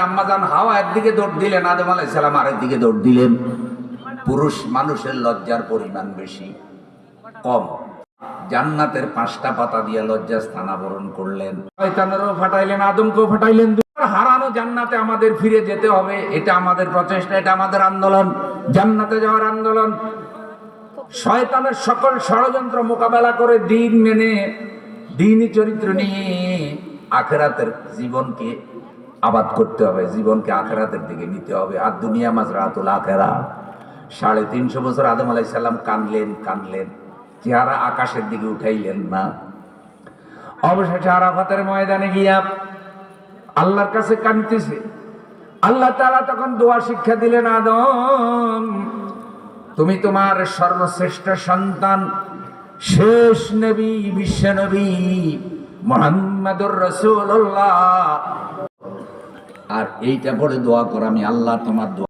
আম্মাজান হাওয়া একদিকে দৌড় দিলেন, আদম আলাইহিস সালাম আরেক দিকে দৌড় দিলেন। পুরুষ মানুষের লজ্জার পরিমাণ বেশি, কম। জান্নাতের 5টা পাতা দিয়ে লজ্জা স্থানাবরণ করলেন, শয়তানেরও ফাটাইলেন, আদমকেও ফাটাইলেন। হারানো জান্নাতে আমাদের ফিরে যেতে হবে, এটা আমাদের প্রচেষ্টা, এটা আমাদের আন্দোলন, জান্নাতে যাওয়ার আন্দোলন। শয়তানের সকল ষড়যন্ত্র মোকাবেলা করে দিন মেনে, দিনই চরিত্র নিয়ে আখিরাতের জীবনকে আবাদ করতে হবে, জীবনকে আখিরাতের দিকে নিতে হবে। আর দুনিয়া মাজরাতুল আখিরা। 350 বছর আদম আলাইহিস সালাম কানলেন, চেহারা আকাশের দিকে উঠাইলেন না। অবশেষে আরাফাতের ময়দানে গিয়া আল্লাহর কাছে কাঁদতেছে। আল্লাহ তাআলা তখন দোয়া শিক্ষা দিলেন, আদম তুমি তোমার সর্বশ্রেষ্ঠ সন্তান, শেষ নবী, বিশ্ব নবী মুহাম্মদুর রাসূলুল্লাহ, আর এইটা পড়ে দোয়া কর, আমি আল্লাহ তোমার দোয়া